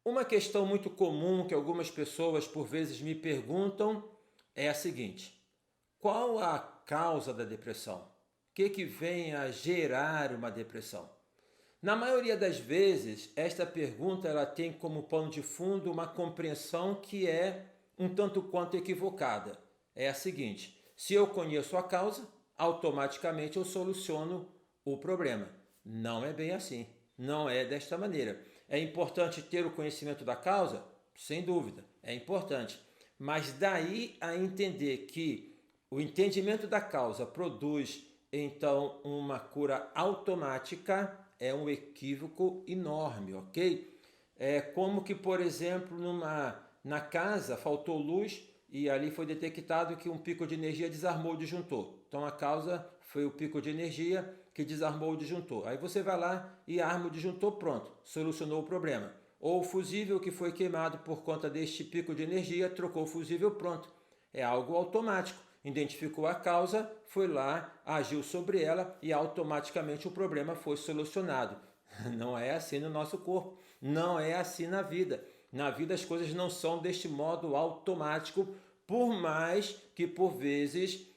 Uma questão muito comum que algumas pessoas por vezes me perguntam é a seguinte: qual a causa da depressão? O que vem a gerar uma depressão? Na maioria das vezes, esta pergunta ela tem como pano de fundo uma compreensão que é um tanto quanto equivocada. É a seguinte: se eu conheço a causa, automaticamente eu soluciono o problema. Não é bem assim. Não é desta maneira. É importante ter o conhecimento da causa? Sem dúvida, é importante. Mas daí a entender que o entendimento da causa produz então uma cura automática é um equívoco enorme, ok? É como que, por exemplo, na casa faltou luz e ali foi detectado que um pico de energia desarmou o disjuntor. Então a causa foi o pico de energia que desarmou o disjuntor. Aí você vai lá e arma o disjuntor, pronto, solucionou o problema. Ou o fusível que foi queimado por conta deste pico de energia, trocou o fusível, pronto. É algo automático. Identificou a causa, foi lá, agiu sobre ela e automaticamente o problema foi solucionado. Não é assim no nosso corpo, não é assim na vida. Na vida as coisas não são deste modo automático, por mais que por vezes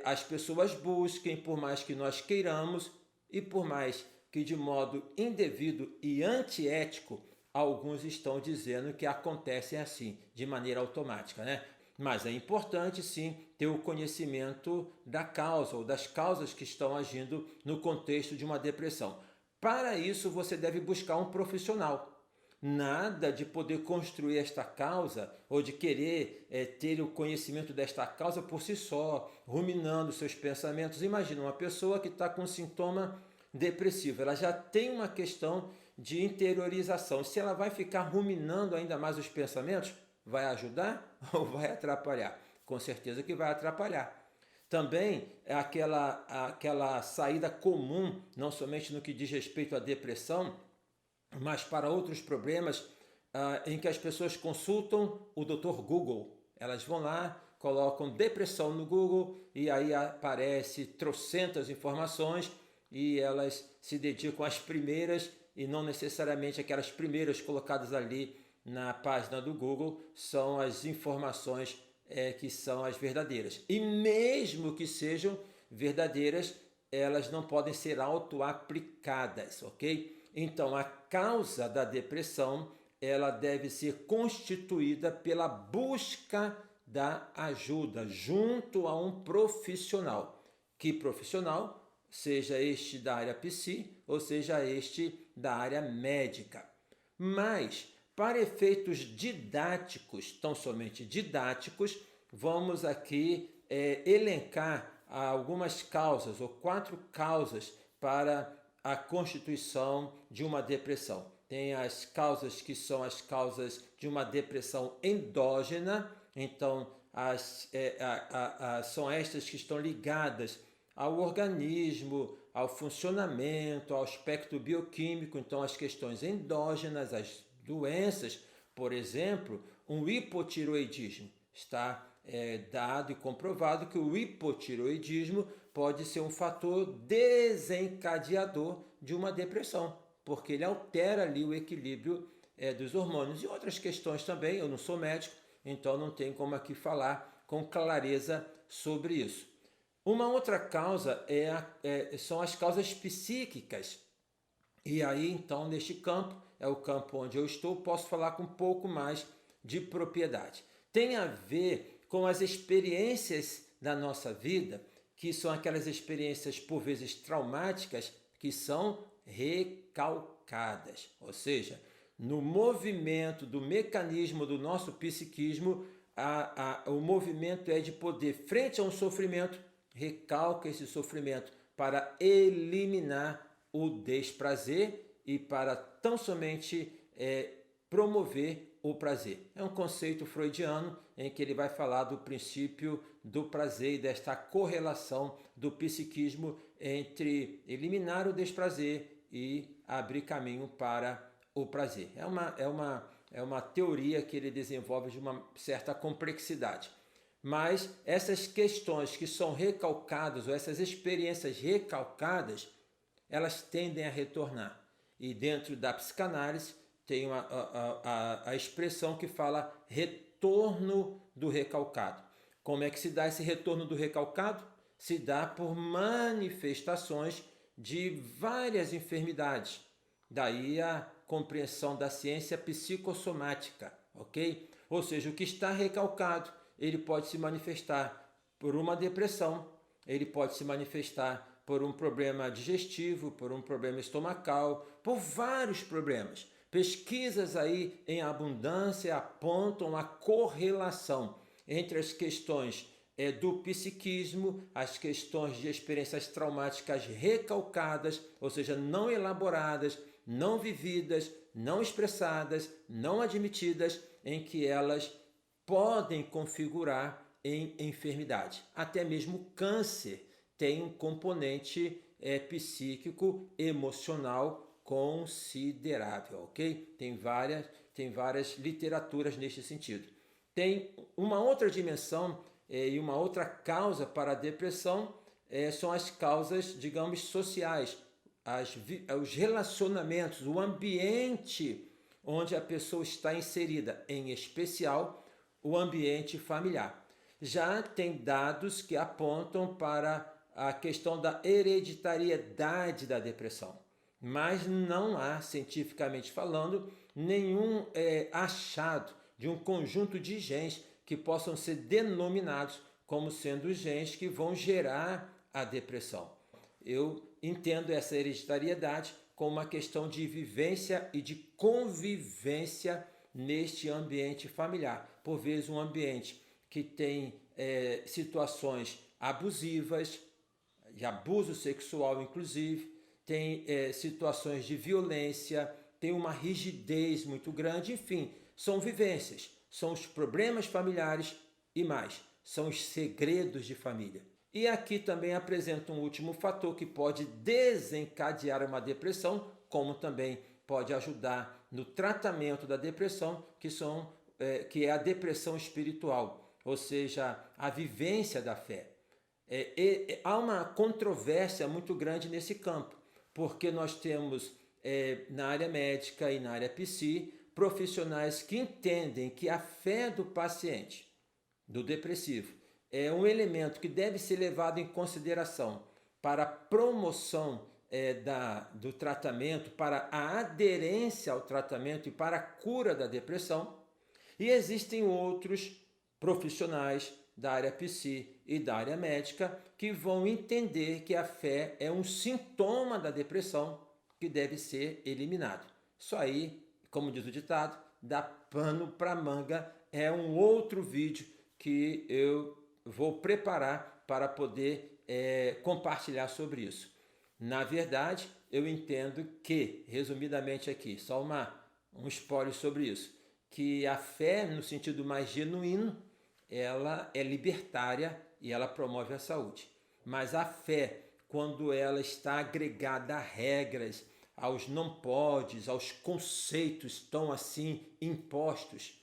as pessoas busquem, por mais que nós queiramos e por mais que de modo indevido e antiético alguns estão dizendo que acontecem assim, de maneira automática, né? Mas é importante sim ter o conhecimento da causa ou das causas que estão agindo no contexto de uma depressão. Para isso você deve buscar um profissional. Nada de poder construir esta causa ou de querer ter o conhecimento desta causa por si só, ruminando seus pensamentos. Imagina uma pessoa que está com sintoma depressivo, ela já tem uma questão de interiorização. Se ela vai ficar ruminando ainda mais os pensamentos, vai ajudar ou vai atrapalhar? Com certeza que vai atrapalhar. Também é aquela saída comum, não somente no que diz respeito à depressão, mas para outros problemas em que as pessoas consultam o Dr. Google. Elas vão lá, colocam depressão no Google e aí aparece trocentas informações e elas se dedicam às primeiras e não necessariamente aquelas primeiras colocadas ali na página do Google são as informações que são as verdadeiras. E mesmo que sejam verdadeiras, elas não podem ser auto-aplicadas, ok? Então, a causa da depressão, ela deve ser constituída pela busca da ajuda junto a um profissional. Que profissional? Seja este da área psi ou seja este da área médica. Mas, para efeitos didáticos, tão somente didáticos, vamos aqui elencar algumas causas ou 4 causas para a constituição de uma depressão. Tem as causas que são as causas de uma depressão endógena, então são estas que estão ligadas ao organismo, ao funcionamento, ao aspecto bioquímico, então as questões endógenas, as doenças, por exemplo, um hipotiroidismo. Está dado e comprovado que o hipotiroidismo pode ser um fator desencadeador de uma depressão, porque ele altera ali o equilíbrio dos hormônios. E outras questões também, eu não sou médico, então não tenho como aqui falar com clareza sobre isso. Uma outra causa são as causas psíquicas. E aí, então, neste campo, é o campo onde eu estou, posso falar com um pouco mais de propriedade. Tem a ver com as experiências da nossa vida, que são aquelas experiências, por vezes, traumáticas, que são recalcadas. Ou seja, no movimento do mecanismo do nosso psiquismo, o movimento é de poder, frente a um sofrimento, recalca esse sofrimento para eliminar o desprazer e para tão somente promover o prazer. É um conceito freudiano em que ele vai falar do princípio do prazer e desta correlação do psiquismo entre eliminar o desprazer e abrir caminho para o prazer. É uma teoria que ele desenvolve de uma certa complexidade. Mas essas questões que são recalcadas, ou essas experiências recalcadas, elas tendem a retornar. E dentro da psicanálise tem a expressão que fala retorno do recalcado. Como é que se dá esse retorno do recalcado? Se dá por manifestações de várias enfermidades. Daí a compreensão da ciência psicossomática, ok? Ou seja, o que está recalcado, ele pode se manifestar por uma depressão, ele pode se manifestar por um problema digestivo, por um problema estomacal, por vários problemas. Pesquisas aí em abundância apontam a correlação entre as questões do psiquismo, as questões de experiências traumáticas recalcadas, ou seja, não elaboradas, não vividas, não expressadas, não admitidas, em que elas podem configurar em enfermidade. Até mesmo câncer tem um componente psíquico, emocional considerável, ok? Tem várias literaturas neste sentido. Tem uma outra dimensão e uma outra causa para a depressão, são as causas, digamos, sociais, os relacionamentos, o ambiente onde a pessoa está inserida, em especial o ambiente familiar. Já tem dados que apontam para a questão da hereditariedade da depressão, mas não há, cientificamente falando, nenhum achado de um conjunto de genes que possam ser denominados como sendo os genes que vão gerar a depressão. Eu entendo essa hereditariedade como uma questão de vivência e de convivência neste ambiente familiar. Por vezes um ambiente que tem situações abusivas, de abuso sexual inclusive, tem situações de violência, tem uma rigidez muito grande, enfim, são vivências, são os problemas familiares e mais, são os segredos de família. E aqui também apresenta um último fator que pode desencadear uma depressão, como também pode ajudar no tratamento da depressão, que é a depressão espiritual, ou seja, a vivência da fé. Há uma controvérsia muito grande nesse campo, porque nós temos na área médica e na área psi profissionais que entendem que a fé do paciente, do depressivo, é um elemento que deve ser levado em consideração para a promoção do tratamento, para a aderência ao tratamento e para a cura da depressão. E existem outros profissionais da área psi e da área médica que vão entender que a fé é um sintoma da depressão que deve ser eliminado. Isso aí, como diz o ditado, dá pano para manga, é um outro vídeo que eu vou preparar para poder compartilhar sobre isso. Na verdade, eu entendo que, resumidamente aqui, só um spoiler sobre isso, que a fé, no sentido mais genuíno, ela é libertária e ela promove a saúde. Mas a fé, quando ela está agregada a regras, aos não podes, aos conceitos tão assim impostos,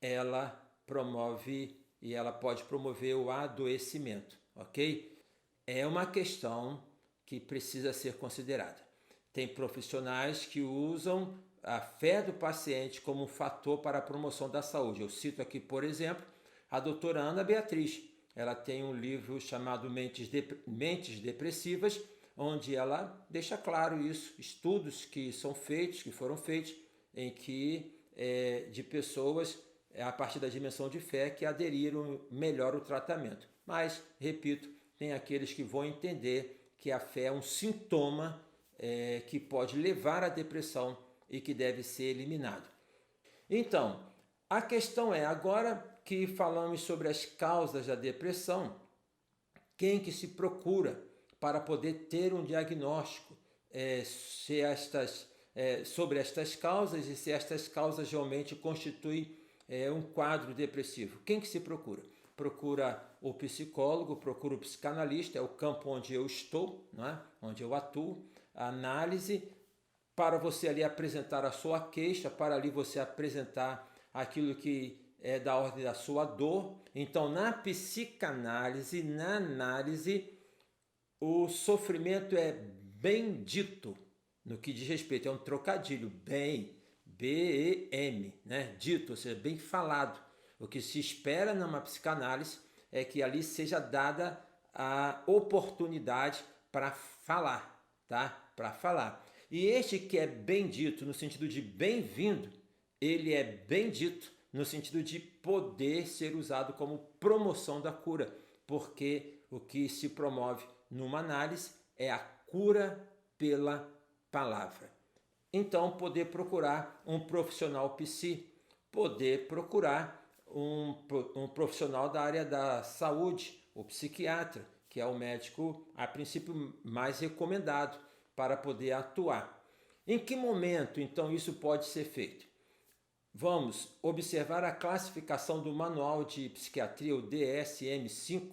ela promove e ela pode promover o adoecimento, ok? É uma questão que precisa ser considerada. Tem profissionais que usam a fé do paciente como um fator para a promoção da saúde. Eu cito aqui, por exemplo, a doutora Ana Beatriz. Ela tem um livro chamado Mentes Depressivas, onde ela deixa claro isso, estudos que foram feitos, em que de pessoas a partir da dimensão de fé que aderiram melhor ao tratamento. Mas, repito, tem aqueles que vão entender que a fé é um sintoma que pode levar à depressão e que deve ser eliminado. Então, a questão é, agora que falamos sobre as causas da depressão, quem que se procura para poder ter um diagnóstico sobre estas causas e se estas causas realmente constituem um quadro depressivo? Quem que se procura? Procura o psicólogo, procura o psicanalista, é o campo onde eu estou, não é? Onde eu atuo, a análise, para você ali apresentar a sua queixa, para ali você apresentar aquilo que é da ordem da sua dor. Então, na psicanálise, na análise, o sofrimento é bendito no que diz respeito, é um trocadilho, B-E-M, né? Dito, ou seja, bem falado. O que se espera numa psicanálise é que ali seja dada a oportunidade para falar, tá? Para falar. E este que é bem dito no sentido de bem-vindo, ele é bem dito no sentido de poder ser usado como promoção da cura, porque o que se promove numa análise é a cura pela palavra. Então, poder procurar um profissional psi, poder procurar um profissional da área da saúde, o psiquiatra, que é o médico, a princípio, mais recomendado para poder atuar. Em que momento, então, isso pode ser feito? Vamos observar a classificação do Manual de Psiquiatria, o DSM-5,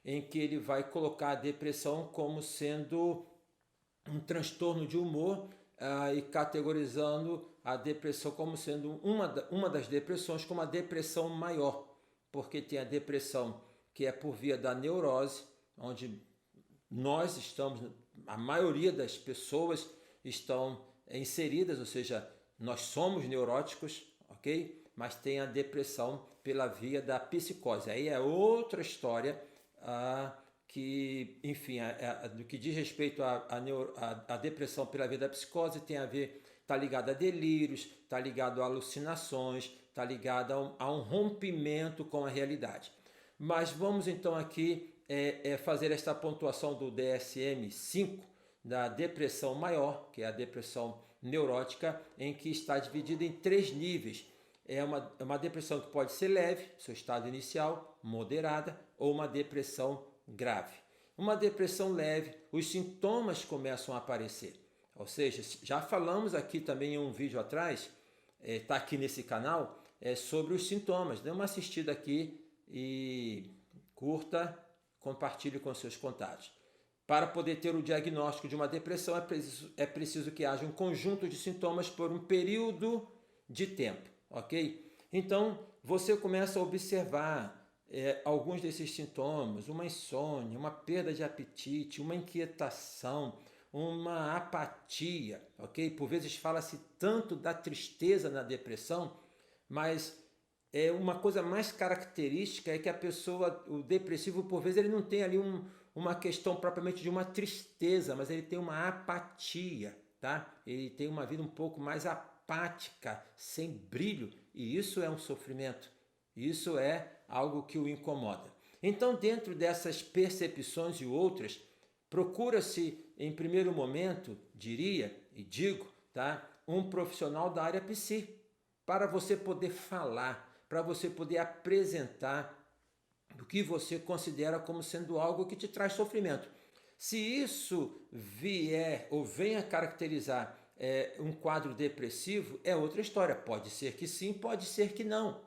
em que ele vai colocar a depressão como sendo um transtorno de humor e categorizando a depressão como sendo uma das depressões como a depressão maior, porque tem a depressão que é por via da neurose, onde nós estamos, a maioria das pessoas estão inseridas, ou seja, nós somos neuróticos, ok? Mas tem a depressão pela via da psicose. Aí é outra história que, enfim, do que diz respeito à depressão pela via da psicose, tem a ver, está ligado a delírios, está ligado a alucinações, está ligado a um rompimento com a realidade. Mas vamos então aqui fazer esta pontuação do DSM-5 da depressão maior, que é a depressão neurótica, em que está dividida em 3 níveis. É uma depressão que pode ser leve, seu estado inicial, moderada, ou uma depressão grave. Uma depressão leve, os sintomas começam a aparecer. Ou seja, já falamos aqui também em um vídeo atrás, está aqui nesse canal, sobre os sintomas. Dê uma assistida aqui e curta, compartilhe com seus contatos. Para poder ter o diagnóstico de uma depressão, é preciso que haja um conjunto de sintomas por um período de tempo, ok? Então, você começa a observar alguns desses sintomas, uma insônia, uma perda de apetite, uma inquietação, uma apatia, ok? Por vezes fala-se tanto da tristeza na depressão, mas uma coisa mais característica é que a pessoa, o depressivo, por vezes ele não tem ali uma questão propriamente de uma tristeza, mas ele tem uma apatia, tá? Ele tem uma vida um pouco mais apática, sem brilho, e isso é um sofrimento. Isso é algo que o incomoda. Então, dentro dessas percepções e outras, procura-se, em primeiro momento, diria e digo, tá? Um profissional da área psi, para você poder falar, para você poder apresentar o que você considera como sendo algo que te traz sofrimento. Se isso vier ou venha caracterizar um quadro depressivo, é outra história. Pode ser que sim, pode ser que não.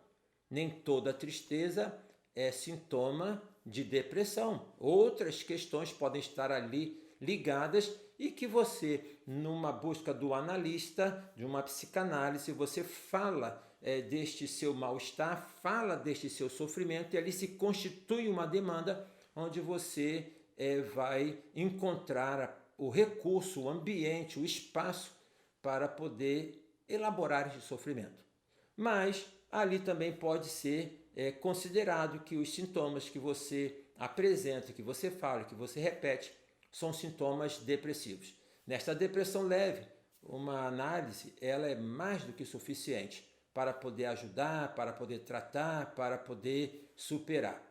Nem toda tristeza é sintoma de depressão. Outras questões podem estar ali ligadas e que você, numa busca do analista, de uma psicanálise, você fala deste seu mal-estar, fala deste seu sofrimento e ali se constitui uma demanda onde você vai encontrar o recurso, o ambiente, o espaço para poder elaborar esse sofrimento. Mas ali também pode ser considerado que os sintomas que você apresenta, que você fala, que você repete, são sintomas depressivos. Nesta depressão leve, uma análise ela é mais do que suficiente para poder ajudar, para poder tratar, para poder superar.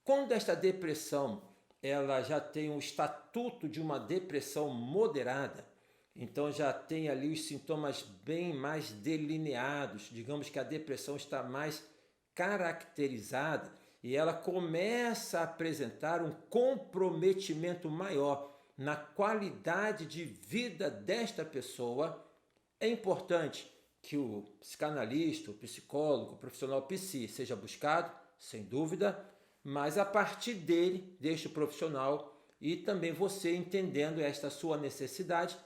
Quando esta depressão ela já tem um estatuto de uma depressão moderada, então já tem ali os sintomas bem mais delineados, digamos que a depressão está mais caracterizada e ela começa a apresentar um comprometimento maior na qualidade de vida desta pessoa, é importante que o psicanalista, o psicólogo, o profissional psi seja buscado, sem dúvida, mas a partir dele, deste profissional, e também você entendendo esta sua necessidade,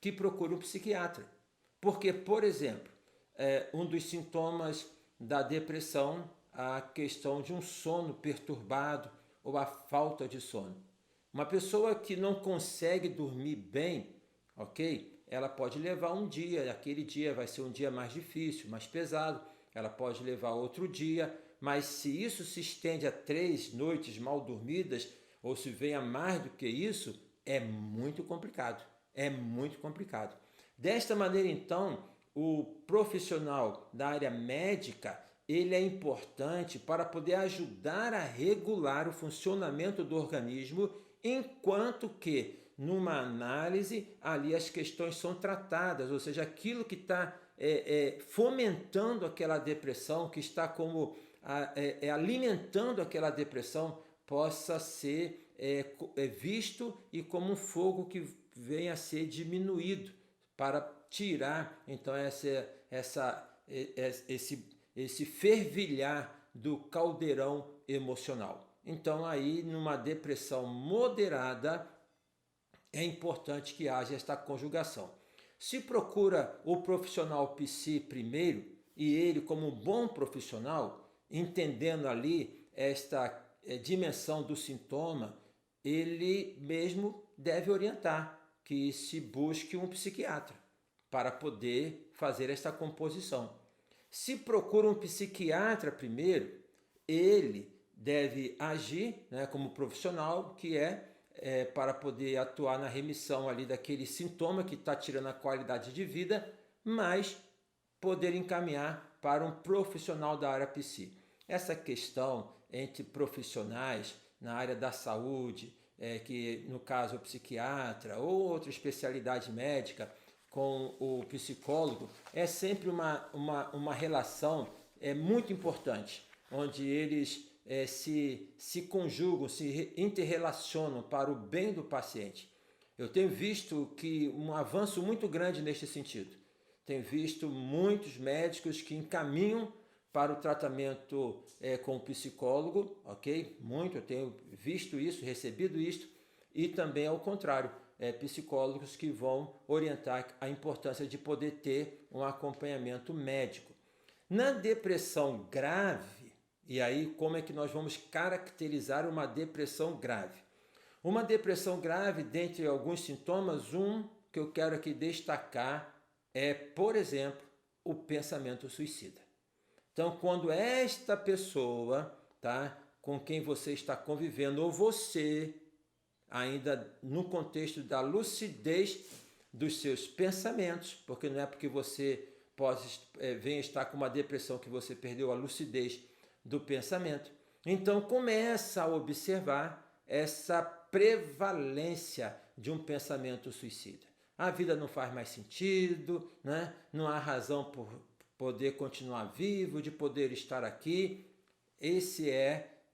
que procure um psiquiatra. Porque, por exemplo, um dos sintomas da depressão a questão de um sono perturbado ou a falta de sono. Uma pessoa que não consegue dormir bem, ok? ela pode levar um dia, aquele dia vai ser um dia mais difícil, mais pesado, ela pode levar outro dia, mas se isso se estende a 3 noites mal dormidas, ou se vem a mais do que isso, é muito complicado, é muito complicado. Desta maneira, então, o profissional da área médica, ele é importante para poder ajudar a regular o funcionamento do organismo, enquanto que, numa análise, ali as questões são tratadas, ou seja, aquilo que está fomentando aquela depressão, que está como alimentando aquela depressão, possa ser visto e como um fogo que venha a ser diminuído para tirar então esse fervilhar do caldeirão emocional. Então aí numa depressão moderada é importante que haja esta conjugação. Se procura o profissional psi primeiro, e ele como um bom profissional, entendendo ali esta dimensão do sintoma, ele mesmo deve orientar que se busque um psiquiatra para poder fazer esta composição. Se procura um psiquiatra primeiro, ele deve agir, né, como profissional, que para poder atuar na remissão ali daquele sintoma que está tirando a qualidade de vida, mas poder encaminhar para um profissional da área psi. Essa questão entre profissionais na área da saúde, que no caso o psiquiatra ou outra especialidade médica com o psicólogo, é sempre uma relação muito importante, onde eles se conjugam, se interrelacionam para o bem do paciente. Eu tenho visto que um avanço muito grande neste sentido. Tenho visto muitos médicos que encaminham para o tratamento com o psicólogo, ok? Muito, eu tenho visto isso, recebido isso, e também ao contrário, psicólogos que vão orientar a importância de poder ter um acompanhamento médico. Na depressão grave, e aí como é que nós vamos caracterizar uma depressão grave? Uma depressão grave, dentre alguns sintomas, um que eu quero aqui destacar é, por exemplo, o pensamento suicida. Então, quando esta pessoa, tá, com quem você está convivendo, ou você, ainda no contexto da lucidez dos seus pensamentos, porque não é porque você venha estar com uma depressão que você perdeu a lucidez do pensamento. Então, começa a observar essa prevalência de um pensamento suicida. A vida não faz mais sentido, né? Não há razão por poder continuar vivo, de poder estar aqui. Esse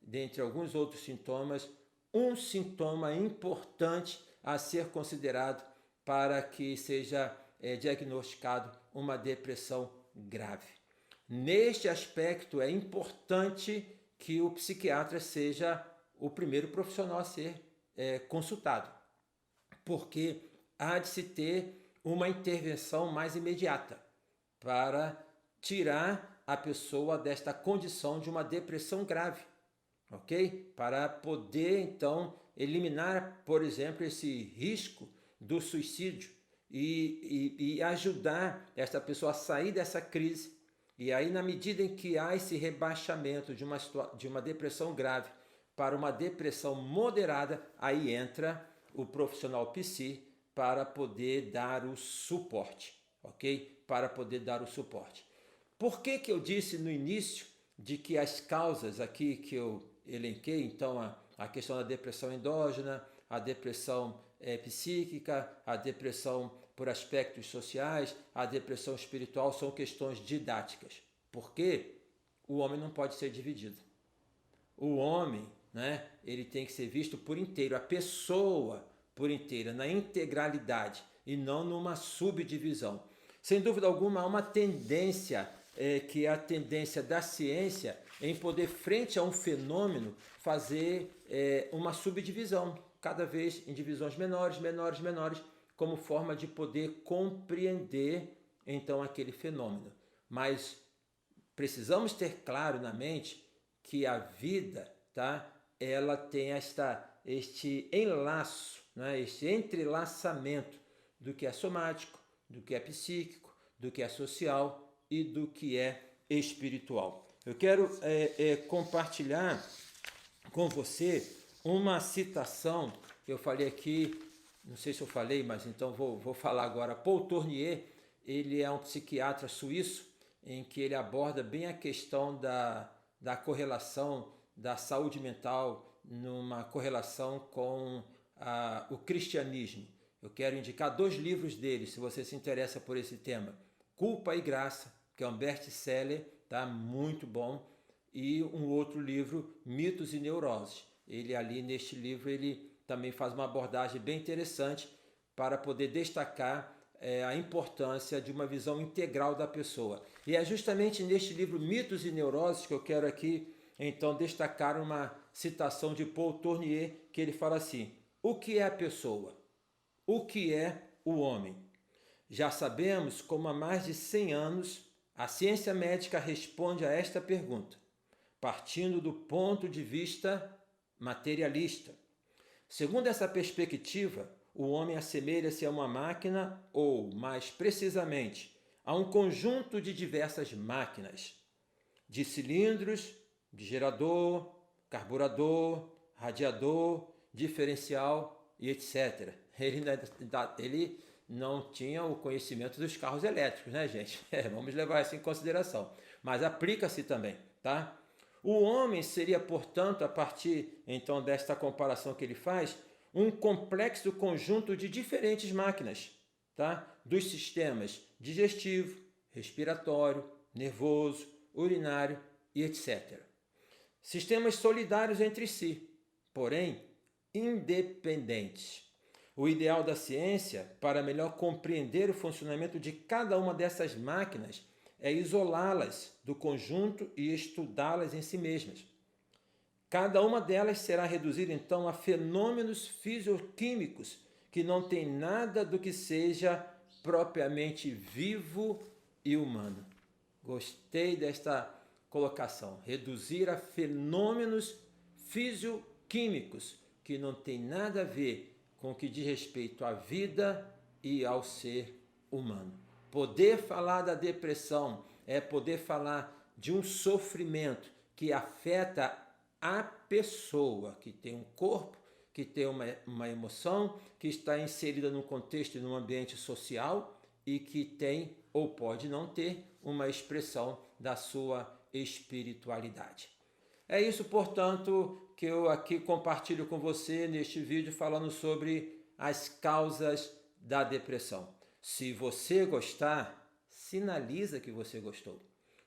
dentre alguns outros sintomas, um sintoma importante a ser considerado para que seja diagnosticado uma depressão grave. Neste aspecto, é importante que o psiquiatra seja o primeiro profissional a ser consultado, porque há de se ter uma intervenção mais imediata para tirar a pessoa desta condição de uma depressão grave, ok? Para poder, então, eliminar, por exemplo, esse risco do suicídio e ajudar esta pessoa a sair dessa crise. E aí, na medida em que há esse rebaixamento de uma depressão grave para uma depressão moderada, aí entra o profissional psi para poder dar o suporte, ok? Para poder dar o suporte. Por que eu disse no início de que as causas aqui que eu elenquei, então a questão da depressão endógena, a depressão psíquica, a depressão por aspectos sociais, a depressão espiritual são questões didáticas? Porque o homem não pode ser dividido. O homem, né, ele tem que ser visto por inteiro, a pessoa por inteira, na integralidade e não numa subdivisão. Sem dúvida alguma, há uma tendência, que é a tendência da ciência, em poder, frente a um fenômeno, fazer uma subdivisão, cada vez em divisões menores, menores, menores, como forma de poder compreender, então, aquele fenômeno. Mas precisamos ter claro na mente que a vida, tá, ela tem este enlaço, né, este entrelaçamento do que é somático, do que é psíquico, do que é social e do que é espiritual. Eu quero compartilhar com você uma citação que eu falei aqui, não sei se eu falei, mas então vou falar agora. Paul Tournier, ele é um psiquiatra suíço, em que ele aborda bem a questão da correlação da saúde mental numa correlação com o cristianismo. Eu quero indicar 2 livros dele, se você se interessa por esse tema. Culpa e Graça, que é um best-seller, tá? Muito bom. E um outro livro, Mitos e Neuroses. Ele ali neste livro, ele também faz uma abordagem bem interessante para poder destacar a importância de uma visão integral da pessoa. E é justamente neste livro, Mitos e Neuroses, que eu quero aqui, então, destacar uma citação de Paul Tournier, que ele fala assim: o que é a pessoa? O que é o homem? Já sabemos como há mais de 100 anos a ciência médica responde a esta pergunta, partindo do ponto de vista materialista. Segundo essa perspectiva, o homem assemelha-se a uma máquina ou, mais precisamente, a um conjunto de diversas máquinas, de cilindros, de gerador, carburador, radiador, diferencial e etc. Ele não tinha o conhecimento dos carros elétricos, né, gente? Vamos levar isso em consideração. Mas aplica-se também, tá? O homem seria, portanto, a partir então desta comparação que ele faz, um complexo conjunto de diferentes máquinas, tá? Dos sistemas digestivo, respiratório, nervoso, urinário e etc. Sistemas solidários entre si, porém independentes. O ideal da ciência, para melhor compreender o funcionamento de cada uma dessas máquinas, é isolá-las do conjunto e estudá-las em si mesmas. Cada uma delas será reduzida então a fenômenos fisioquímicos que não têm nada do que seja propriamente vivo e humano. Gostei desta colocação. Reduzir a fenômenos fisioquímicos que não tem nada a ver com o que diz respeito à vida e ao ser humano. Poder falar da depressão é poder falar de um sofrimento que afeta a pessoa, que tem um corpo, que tem uma emoção, que está inserida num contexto e num ambiente social e que tem ou pode não ter uma expressão da sua espiritualidade. É isso, portanto, que eu aqui compartilho com você neste vídeo falando sobre as causas da depressão. Se você gostar, sinaliza que você gostou.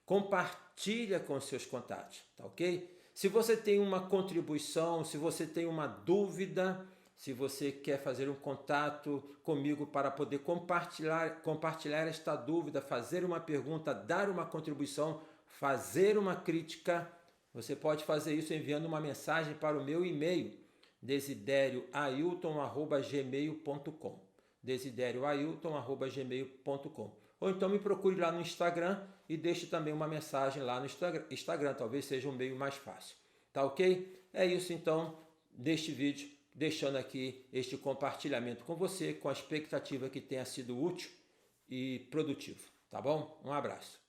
Compartilha com seus contatos, tá ok? Se você tem uma contribuição, se você tem uma dúvida, se você quer fazer um contato comigo para poder compartilhar esta dúvida, fazer uma pergunta, dar uma contribuição, fazer uma crítica, você pode fazer isso enviando uma mensagem para o meu e-mail, desidérioailton@gmail.com, desidérioailton@gmail.com. Ou então me procure lá no Instagram e deixe também uma mensagem lá no Instagram, talvez seja um meio mais fácil. Tá ok? É isso então deste vídeo, deixando aqui este compartilhamento com você, com a expectativa que tenha sido útil e produtivo. Tá bom? Um abraço.